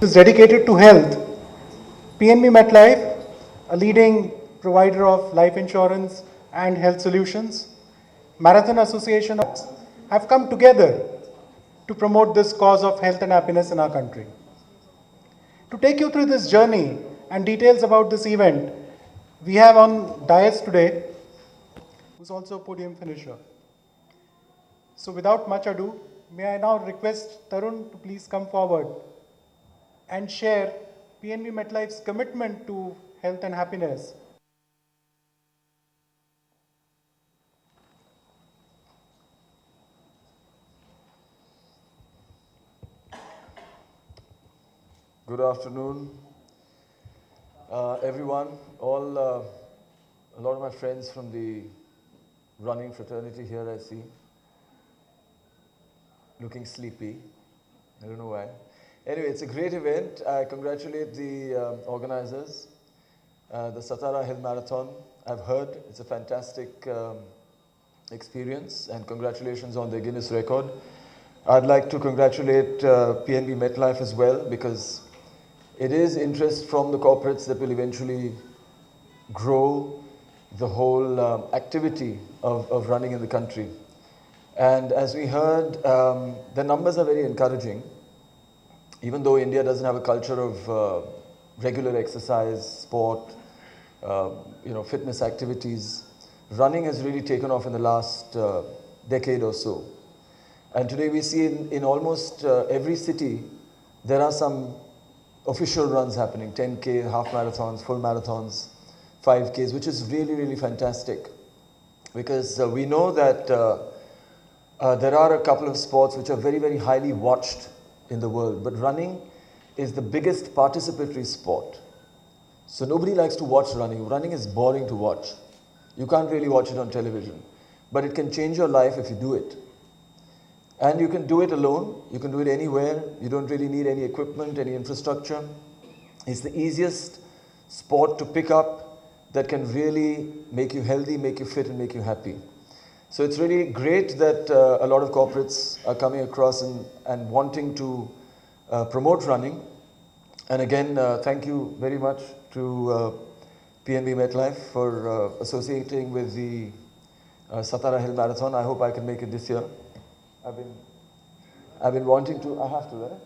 is dedicated to health. PNB MetLife, a leading provider of life insurance and health solutions, Marathon Association have come together to promote this cause of health and happiness in our country. To take you through this journey and details about this event, we have on dais today, who's also a podium finisher. So without much ado, may I now request Tarun to please come forward and share PNB MetLife's commitment to health and happiness. Good afternoon, everyone. A lot of my friends from the running fraternity here I see, looking sleepy. I don't know why. Anyway, it's a great event. I congratulate the organizers, the Satara Hill Marathon. I've heard it's a fantastic experience, and congratulations on the Guinness record. I'd like to congratulate PNB MetLife as well, because it is interest from the corporates that will eventually grow the whole activity of running in the country. And as we heard, the numbers are very encouraging. Even though India doesn't have a culture of regular exercise, sport, fitness activities, running has really taken off in the last decade or so. And today we see in almost every city, there are some official runs happening, 10K, half marathons, full marathons, 5Ks, which is really, really fantastic. Because we know that there are a couple of sports which are very, very highly watched in the world, but running is the biggest participatory sport. So nobody likes to watch running. Running is boring to watch. You can't really watch it on television, but it can change your life if you do it. And you can do it alone, you can do it anywhere, you don't really need any equipment, any infrastructure. It's the easiest sport to pick up that can really make you healthy, make you fit, and make you happy. So it's really great that a lot of corporates are coming across and wanting to promote running. And again, thank you very much to PNB MetLife for associating with the Satara Hill Marathon. I hope I can make it this year. I've been wanting to. I have to, right?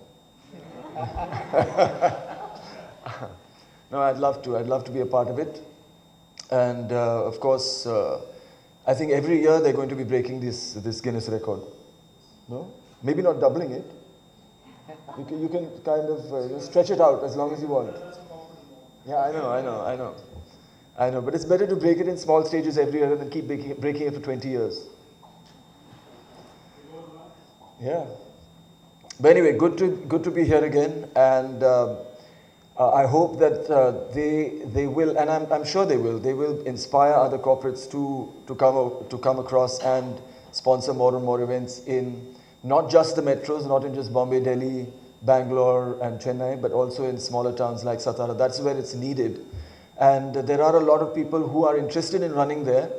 No, I'd love to. I'd love to be a part of it. And of course, I think every year they're going to be breaking this Guinness record. No? Maybe not doubling it. You can kind of stretch it out as long as you want. Yeah, I know. But it's better to break it in small stages every year than keep breaking it for 20 years. Yeah. But anyway, good to be here again, and I hope that they will, and I'm sure they will inspire other corporates to come across and sponsor more and more events in not just the metros, not in just Bombay, Delhi, Bangalore and Chennai, but also in smaller towns like Satara. That's where it's needed. And there are a lot of people who are interested in running there,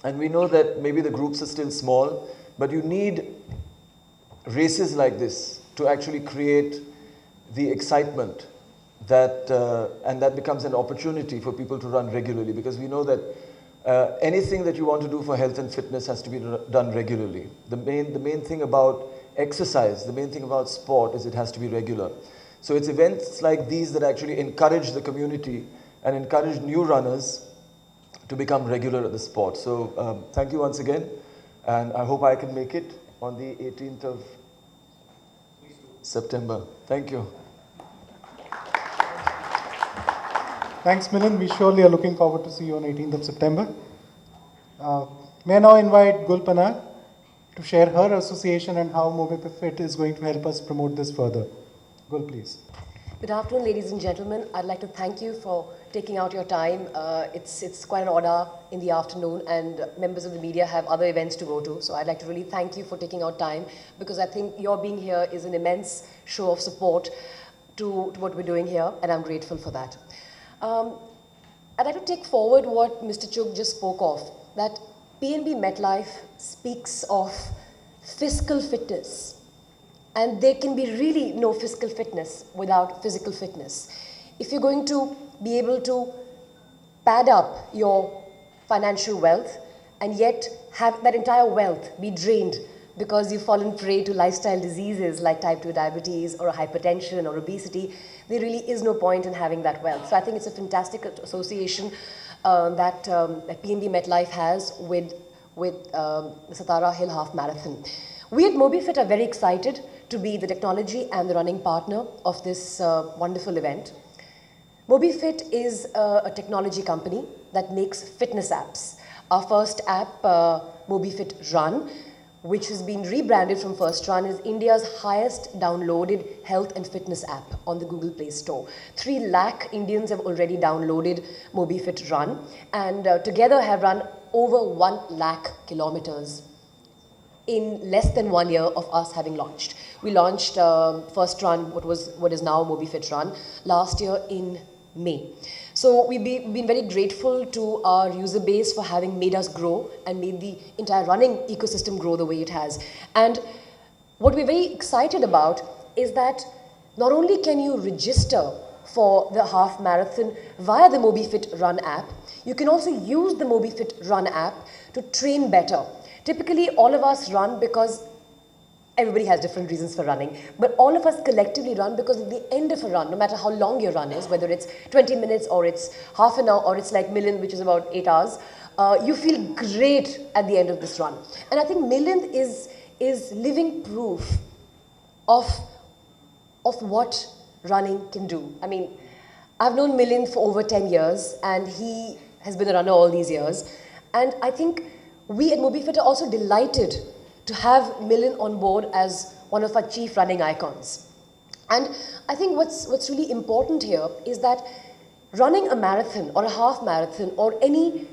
and we know that maybe the groups are still small, but you need races like this to actually create the excitement and that becomes an opportunity for people to run regularly, because we know that anything that you want to do for health and fitness has to be done regularly. The main thing about exercise, the main thing about sport is it has to be regular. So it's events like these that actually encourage the community and encourage new runners to become regular at the sport. So thank you once again, and I hope I can make it on the 18th of September. Thank you. Thanks, Milind. We surely are looking forward to see you on 18th of September. May I now invite Gulpana to share her association and how MobiFit is going to help us promote this further. Gul, please. Good afternoon, ladies and gentlemen. I'd like to thank you for taking out your time. It's quite an order in the afternoon, and members of the media have other events to go to. So I'd like to really thank you for taking out time, because I think your being here is an immense show of support to what we're doing here, and I'm grateful for that. I'd like to take forward what Mr. Chugh just spoke of, that PNB MetLife speaks of fiscal fitness. And there can be really no physical fitness without physical fitness. If you're going to be able to pad up your financial wealth and yet have that entire wealth be drained because you've fallen prey to lifestyle diseases like type 2 diabetes or hypertension or obesity, there really is no point in having that wealth. So I think it's a fantastic association that PNB MetLife has with the Satara Hill Half Marathon. We at MobiFit are very excited to be the technology and the running partner of this wonderful event. MobiFit is a technology company that makes fitness apps. Our first app, MobiFit Run, which has been rebranded from First Run, is India's highest downloaded health and fitness app on the Google Play Store. 3 lakh Indians have already downloaded MobiFit Run and together have run over 1 lakh kilometers in less than 1 year of us having launched. We launched First Run, what is now MobiFit Run, last year in May. So we've been very grateful to our user base for having made us grow and made the entire running ecosystem grow the way it has. And what we're very excited about is that not only can you register for the half marathon via the MobiFit Run app, you can also use the MobiFit Run app to train better. Typically, all of us run because everybody has different reasons for running, but all of us collectively run because at the end of a run, no matter how long your run is, whether it's 20 minutes or it's half an hour or it's like Milind, which is about 8 hours, you feel great at the end of this run. And I think Milind is living proof of what running can do. I mean, I've known Milind for over 10 years and he has been a runner all these years. And I think we at MobiFit are also delighted to have Milind on board as one of our chief running icons. And I think what's really important here is that running a marathon or a half marathon or any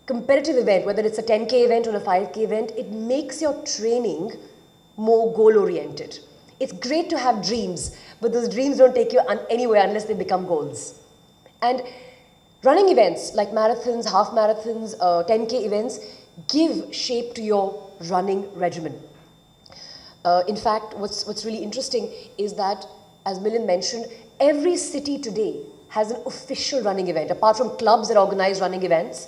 competitive event, whether it's a 10K event or a 5K event, it makes your training more goal-oriented. It's great to have dreams, but those dreams don't take you anywhere unless they become goals. And running events like marathons, half marathons, 10K events give shape to your running regimen. In fact, what's really interesting is that, as Milind mentioned, every city today has an official running event. Apart from clubs that organize running events,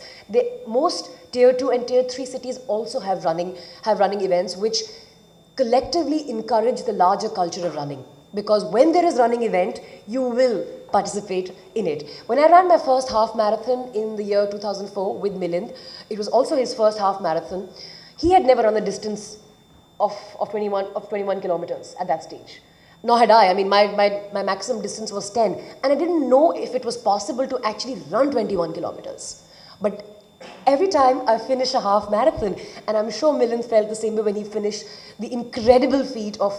most tier 2 and tier 3 cities also have running events which collectively encourage the larger culture of running. Because when there is running event, you will participate in it. When I ran my first half marathon in the year 2004 with Milind, it was also his first half marathon. He had never run the distance of 21 kilometers at that stage. Nor had I. I mean, my maximum distance was 10. And I didn't know if it was possible to actually run 21 kilometers. But every time I finish a half marathon, and I'm sure Milind felt the same way when he finished the incredible feat of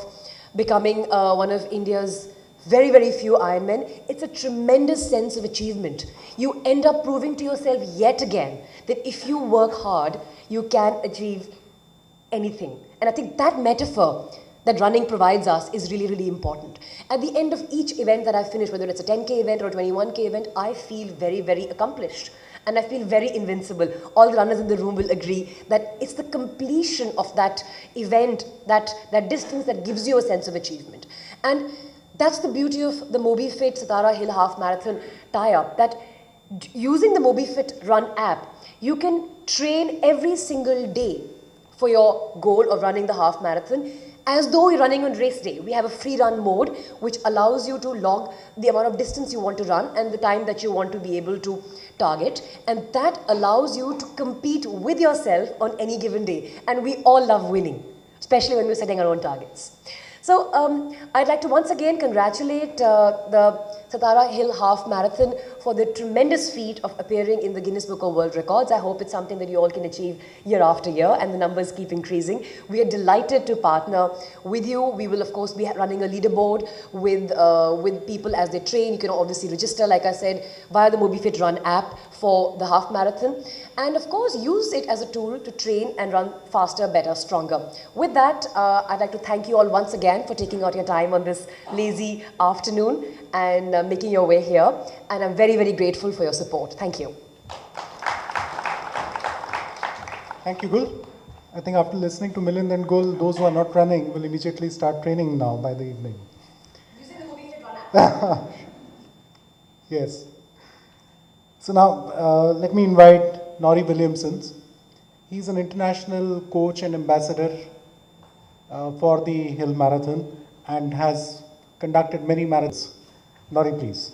becoming one of India's very, very few Ironmen, it's a tremendous sense of achievement. You end up proving to yourself yet again that if you work hard, you can achieve anything. And I think that metaphor that running provides us is really, really important. At the end of each event that I finish, whether it's a 10K event or a 21K event, I feel very, very accomplished. And I feel very invincible. All the runners in the room will agree that it's the completion of that event, that distance that gives you a sense of achievement. And that's the beauty of the MobiFit Satara Hill Half Marathon tie-up, that using the MobiFit Run app, you can train every single day for your goal of running the half marathon as though you're running on race day. We have a free run mode which allows you to log the amount of distance you want to run and the time that you want to be able to target, and that allows you to compete with yourself on any given day. And we all love winning, especially when we're setting our own targets. So I'd like to once again congratulate the Satara Hill Half Marathon for the tremendous feat of appearing in the Guinness Book of World Records. I hope it's something that you all can achieve year after year, and the numbers keep increasing. We are delighted to partner with you. We will, of course, be running a leaderboard with people as they train. You can obviously register, like I said, via the MobiFit Run app for the half marathon. And of course, use it as a tool to train and run faster, better, stronger. With that, I'd like to thank you all once again for taking out your time on this lazy afternoon and making your way here. And I'm very, very grateful for your support. Thank you. Thank you, Gul. I think after listening to Milind and Gul, those who are not running will immediately start training now by the evening. Using the movie run. Yes. So now, let me invite Nori Williamson. He's an international coach and ambassador for the Hill Marathon and has conducted many marathons. Nori, please.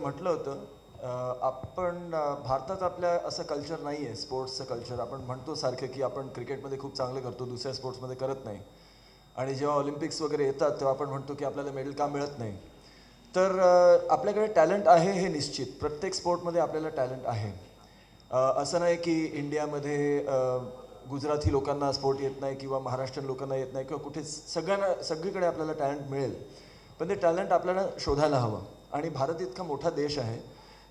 म्हटलं होतं आपण भारतात आपल्या असं culture नाही आहे स्पोर्ट्सचं culture. आपण म्हणतो सारखं की आपण क्रिकेटमध्ये खूप चांगलं करतो, दुसऱ्या स्पोर्ट्समध्ये करत नाही. आणि जेव्हा ऑलिम्पिक्स वगैरे येतात तेव्हा आपण म्हणतो की आपल्याला मेडल का मिळत नाही. तर आपल्याकडे टॅलेंट आहे हे निश्चित, प्रत्येक स्पोर्टमध्ये आपल्याला टॅलेंट आहे. असं नाही की इंडियामध्ये गुजराती लोकांना स्पोर्ट येत नाही किंवा महाराष्ट्रीयन लोकांना येत नाही किंवा कुठे सगळीकडे आपल्याला टॅलेंट मिळेल. पण ते टॅलेंट आपल्याला शोधायला हवं. आणि भारत इतका मोठा देश आहे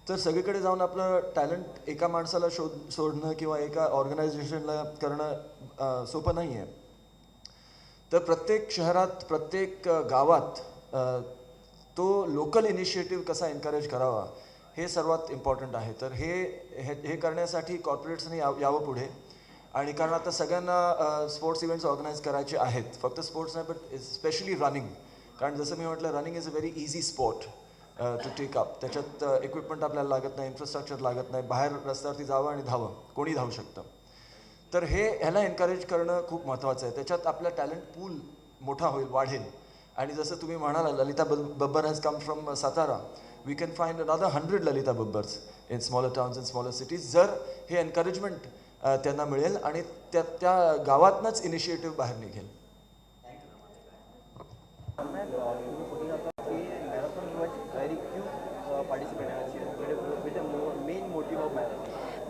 तर सगळीकडे जाऊन आपलं टॅलेंट एका माणसाला सोडणं किंवा एका ऑर्गनायझेशनला करणं सोपं नाही आहे. तर प्रत्येक शहरात प्रत्येक गावात तो लोकल इनिशिएटिव्ह कसा एनकरेज करावा हे सर्वात इम्पॉर्टंट आहे. तर हे करण्यासाठी कॉर्पोरेट्सने यावं पुढे. आणि कारण आता सगळ्यांना स्पोर्ट्स इव्हेंट्स ऑर्गनाईज करायचे आहेत, फक्त स्पोर्ट्स नाही बट स्पेशली रनिंग. कारण जसं मी म्हटलं running is a very easy sport to take up. त्याच्यात इक्विपमेंट आपल्याला लागत नाही, इन्फ्रास्ट्रक्चर लागत नाही, बाहेर रस्त्यावरती जावं आणि धावं, कोणी धावू शकतं. तर ह्याला एनकरेज करणं खूप महत्त्वाचं आहे. त्याच्यात आपला टॅलेंट पूल मोठा होईल, वाढेल. आणि जसं तुम्ही म्हणाला Lalita Babbar has come from Satara, we can find another 100 Lalita Babbars in smaller towns in smaller cities. जर हे एनकरेजमेंट त्यांना मिळेल आणि त्या गावातनंच इनिशिएटिव्ह बाहेर निघेल.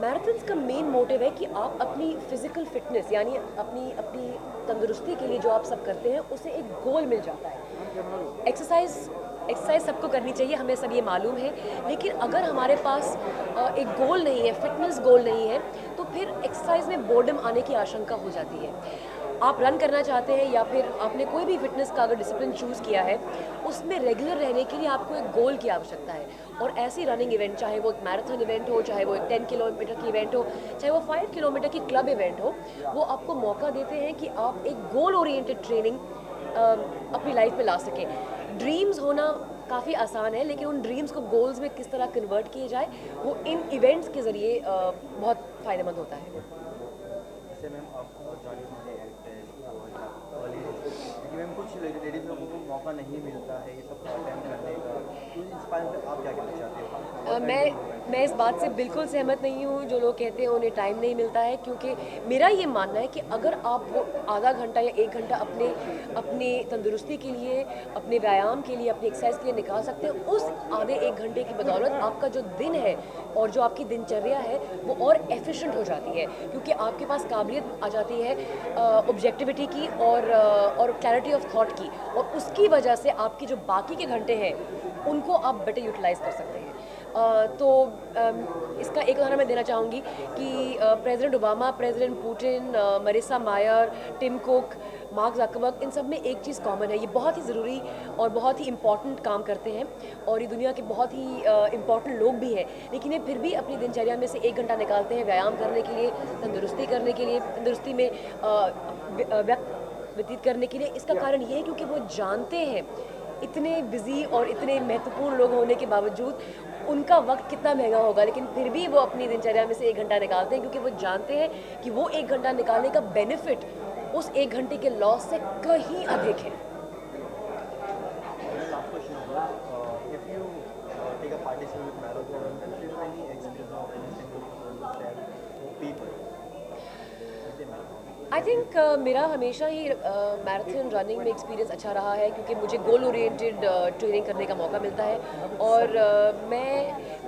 मैराथन्स का मेन मोटिव है कि आप अपनी फिजिकल फिटनेस यानी अपनी तंदुरुस्ती के लिए जो आप सब करते हैं उसे एक गोल मिल जाता है. एक्सरसाइज सबको करनी चाहिए, हमें सब ये मालूम है. लेकिन अगर हमारे पास एक गोल नहीं है, फिटनेस गोल नहीं है, तो फिर एक्सरसाइज में बोर्डम आने की आशंका हो जाती है. आप रन करना चाहते हैं या फिर आपने कोई भी फिटनेस का अगर डिसिप्लिन चूज़ किया है, उसमें रेगुलर रहने के लिए आपको एक गोल की आवश्यकता है. और ऐसी रनिंग इवेंट, चाहे वो एक मैराथन इवेंट हो, चाहे वो एक 10 किलोमीटर की इवेंट हो, चाहे वो 5 किलोमीटर की क्लब इवेंट हो, वो आपको मौका देते हैं कि आप एक गोल ओरिएंटेड ट्रेनिंग अपनी लाइफ में ला सकें. ड्रीम्स होना काफ़ी आसान है, लेकिन उन ड्रीम्स को गोल्स में किस तरह कन्वर्ट किए जाए वो इन इवेंट्स के ज़रिए बहुत फ़ायदेमंद होता है. मैम कुछ लेडीज़ लोगों को मौका नहीं मिलता है ये सब अटेम्प्ट करने का, तो इंस्पायर कर आप क्या कहना चाहते हो? मैं इस बात से बिल्कुल सहमत नहीं हूँ जो लोग कहते हैं उन्हें टाइम नहीं मिलता है. क्योंकि मेरा ये मानना है कि अगर आप वो आधा घंटा या 1 घंटा अपने तंदुरुस्ती के लिए, अपने व्यायाम के लिए, अपनी एक्सरसाइज के लिए निकाल सकते हैं, उस आधे 1 घंटे की बदौलत आपका जो दिन है और जो आपकी दिनचर्या है वो और एफिशिएंट हो जाती है. क्योंकि आपके पास काबिलियत आ जाती है ऑब्जेक्टिविटी की और क्लैरिटी ऑफ थॉट की, और उसकी वजह से आपके जो बाकी के घंटे हैं उनको आप बेटर यूटिलाइज कर सकते हैं. तो इसका एक उदाहरण मैं देना चाहूँगी कि president Obama, president Putin, Marissa मायर, टिम कुक, मार्क ज़करबर्ग, इन सब में एक चीज़ कॉमन है, ये बहुत ही ज़रूरी और बहुत ही इम्पॉर्टेंट काम करते हैं और ये दुनिया के बहुत ही इम्पॉर्टेंट लोग भी हैं, लेकिन ये फिर भी अपनी दिनचर्या में से 1 घंटा निकालते हैं व्यायाम करने के लिए, तंदुरुस्ती करने के लिए, तंदुरुस्ती में व्यतीत करने के लिए। इसका कारण ये है क्योंकि वो जानते हैं इतने बिजी और इतने महत्वपूर्ण लोग होने के बावजूद उनका वक्त कितना महंगा होगा, लेकिन फिर भी वो अपनी दिनचर्या में से 1 घंटा निकालते हैं क्योंकि वो जानते हैं कि वो 1 घंटा निकालने का बेनिफिट उस 1 घंटे के लॉस से कहीं अधिक है। Last question होगा, if you take a participation with marathon, then is there any experience or anything you want to share with people? with the marathon? I think मेरा हमेशा ही मैराथन रनिंग में एक्सपीरियंस अच्छा रहा है क्योंकि मुझे गोल ओरिएंटेड ट्रेनिंग करने का मौका मिलता है और मैं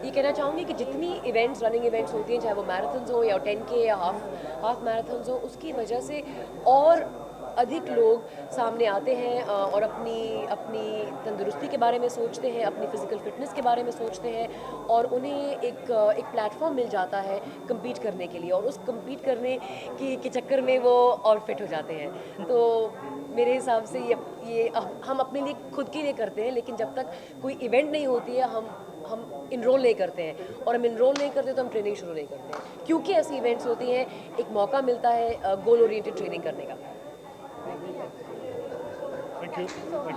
ये कहना चाहूँगी कि जितनी इवेंट्स रनिंग इवेंट्स होती हैं, चाहे वो मैराथन्स हो या 10K या हाफ मैराथन्स हो, उसकी वजह से और अधिक लोग सामने आते हैं और अपनी तंदुरुस्ती के बारे में सोचते हैं, अपनी फ़िज़िकल फ़िटनेस के बारे में सोचते हैं और उन्हें एक प्लेटफॉर्म मिल जाता है कम्पीट करने के लिए और उस कम्पीट करने के चक्कर में वो और फिट हो जाते हैं। तो मेरे हिसाब से ये हम अपने लिए खुद के लिए करते हैं, लेकिन जब तक कोई इवेंट नहीं होती है हम इनरोल नहीं करते हैं और हम इनरोल नहीं करते तो हम ट्रेनिंग शुरू नहीं करते हैं क्योंकि ऐसी इवेंट्स होती हैं, एक मौका मिलता है गोल ओरिएंटेड ट्रेनिंग करने का। Thank you.